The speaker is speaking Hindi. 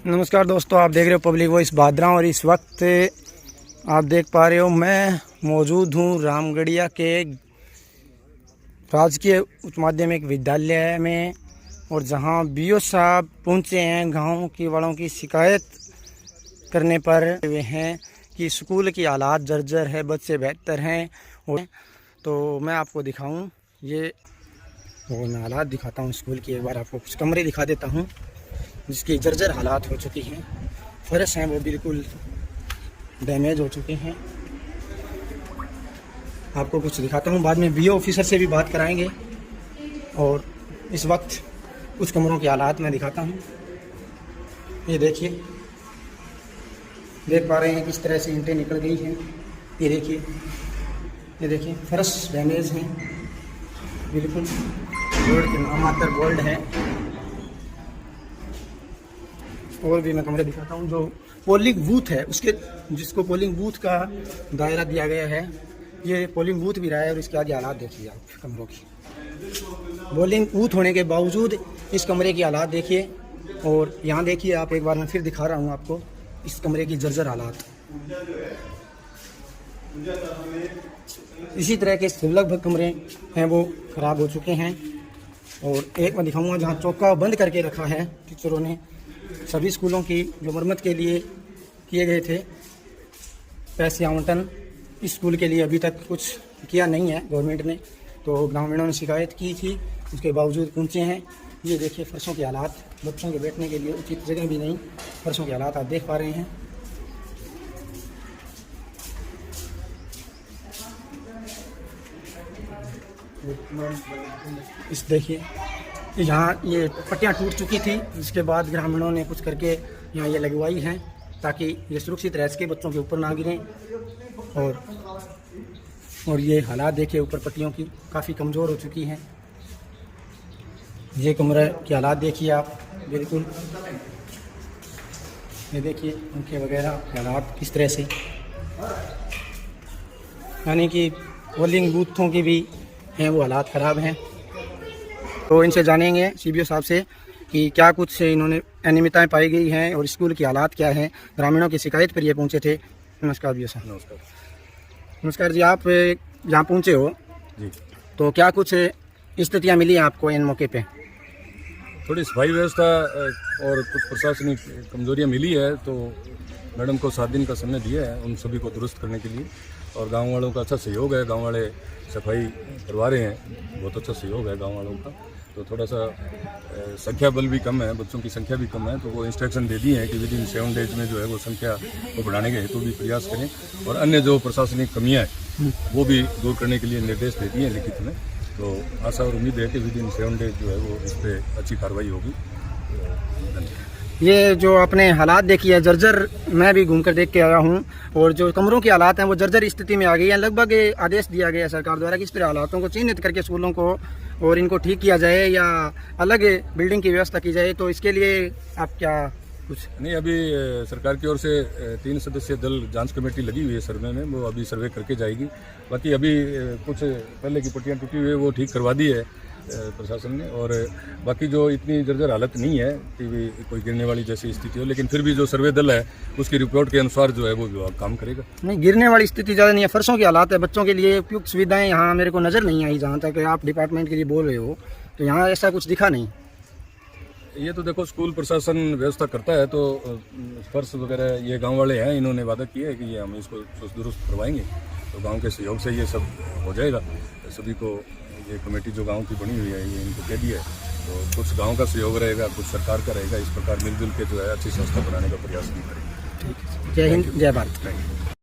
नमस्कार दोस्तों, आप देख रहे हो पब्लिक वॉइस भादरा और इस वक्त आप देख पा रहे हो मैं मौजूद हूँ रामगढ़िया के राजकीय उच्च माध्यमिक विद्यालय में। और जहाँ बीओ साहब पहुँचे हैं गाँव की वालों की शिकायत करने पर वे हैं कि स्कूल की हालात जर्जर है, बच्चे बेहतर हैं। तो मैं आपको दिखाऊं, ये तो मैं हालात दिखाता हूँ स्कूल की। एक बार आपको कुछ कमरे दिखा देता हूँ जिसकी जर्जर हालात हो चुकी हैं। फर्श हैं वो बिल्कुल डैमेज हो चुके हैं। आपको कुछ दिखाता हूँ, बाद में बीओ ऑफिसर से भी बात कराएंगे। और इस वक्त कुछ कमरों के हालात मैं दिखाता हूँ। ये देखिए, देख पा रहे हैं किस तरह से ईंटें निकल गई हैं। ये देखिए फर्श डैमेज हैं बिल्कुल। बोर्ड के नामात्र बोल्ड है। और भी मैं कमरे दिखाता हूँ। जो पोलिंग बूथ है उसके, जिसको पोलिंग बूथ का दायरा दिया गया है, ये पोलिंग बूथ भी रहा है। और इसके आगे हालात देखिए आप कमरों की। पोलिंग बूथ होने के बावजूद इस कमरे की हालात देखिए। और यहाँ देखिए आप, एक बार मैं फिर दिखा रहा हूँ आपको इस कमरे की जर्जर हालात। इसी तरह के लगभग कमरे हैं वो ख़राब हो चुके हैं। और एक मैं दिखाऊंगा जहाँ चौका बंद करके रखा है टीचरों ने। सभी स्कूलों की जो मरम्मत के लिए किए गए थे पैसे आवंटन, इस स्कूल के लिए अभी तक कुछ किया नहीं है गवर्नमेंट ने। तो ग्रामीणों ने शिकायत की थी, उसके बावजूद पहुँचे हैं। ये देखिए फर्शों के हालात, बच्चों के बैठने के लिए उचित जगह भी नहीं। फर्शों के हालात आप देख पा रहे हैं। इस देखिए यहाँ ये पट्टियाँ टूट चुकी थी, जिसके बाद ग्रामीणों ने कुछ करके यहाँ ये लगवाई हैं ताकि ये सुरक्षित रह सके, बच्चों के ऊपर ना गिरें। और ये हालात देखिए ऊपर पट्टियों की काफ़ी कमज़ोर हो चुकी हैं। ये कमरे के हालात देखिए आप बिल्कुल। ये देखिए पंखे वगैरह के हालात किस तरह से, यानी कि पोलिंग बूथों की भी हैं वो हालात ख़राब हैं। तो इनसे जानेंगे सीबीओ साहब से कि क्या कुछ इन्होंने अनियमितताएं पाई गई हैं और स्कूल की हालात क्या हैं। ग्रामीणों की शिकायत पर ये पहुंचे थे। नमस्कार बीओ साहब। नमस्कार जी, आप यहाँ पहुंचे हो जी, तो क्या कुछ स्थितियाँ मिली हैं आपको इन मौके पे? थोड़ी सफाई व्यवस्था और कुछ प्रशासनिक कमजोरियां मिली है, तो मैडम को 7 दिन का समय दिया है उन सभी को दुरुस्त करने के लिए। और गांव वालों का अच्छा सहयोग है, गांव वाले सफाई करवा रहे हैं, बहुत अच्छा सहयोग है गांव वालों का। तो थोड़ा सा संख्या बल भी कम है, बच्चों की संख्या भी कम है, तो वो इंस्ट्रक्शन दे दिए हैं कि विदिन 7 डेज में जो है वो संख्या को बढ़ाने के हेतु भी प्रयास करें। और अन्य जो प्रशासनिक कमियाँ हैं वो भी दूर करने के लिए निर्देश दे दिए हैं लिखित में। तो आशा और उम्मीद है कि विदिन 7 डेज जो है वो इस पर अच्छी कार्रवाई होगी। ये जो आपने हालात देखी है जर्जर, मैं भी घूमकर देख के आया हूँ। और जो कमरों की हालात हैं वो जर्जर स्थिति में आ गई है। लगभग आदेश दिया गया है सरकार द्वारा कि इस तरह हालातों को चिन्हित करके स्कूलों को और इनको ठीक किया जाए या अलग बिल्डिंग की व्यवस्था की जाए। तो इसके लिए आप क्या कुछ? नहीं, अभी सरकार की ओर से 3 सदस्यीय दल जांच कमेटी लगी हुई है सर्वे में, वो अभी सर्वे करके जाएगी। बाकी अभी कुछ पहले की पट्टियाँ टूटी हुई है वो ठीक करवा दी है प्रशासन ने। और बाकी जो इतनी जर्जर हालत नहीं है कि भी कोई गिरने वाली जैसी स्थिति हो, लेकिन फिर भी जो सर्वे दल है उसकी रिपोर्ट के अनुसार जो है वो विभाग काम करेगा। नहीं, गिरने वाली स्थिति ज़्यादा नहीं है। फर्शों की हालात है, बच्चों के लिए उपयुक्त सुविधाएं यहाँ मेरे को नज़र नहीं आई। जहाँ तक आप डिपार्टमेंट के लिए बोल रहे हो तो यहाँ ऐसा कुछ दिखा नहीं। ये तो देखो स्कूल प्रशासन व्यवस्था करता है, तो फर्श वगैरह ये गांव वाले हैं, इन्होंने वादा किया है कि ये हम इसको दुरुस्त करवाएंगे। तो गांव के सहयोग से ये सब हो जाएगा। सभी को ये कमेटी जो गांव की बनी हुई है ये इनको कह दिया है। तो कुछ गांव का सहयोग रहेगा, कुछ सरकार का रहेगा। इस प्रकार मिलजुल के जो है अच्छी संस्था बनाने का प्रयास भी करेंगे। ठीक है, जय हिंद, जय भारत।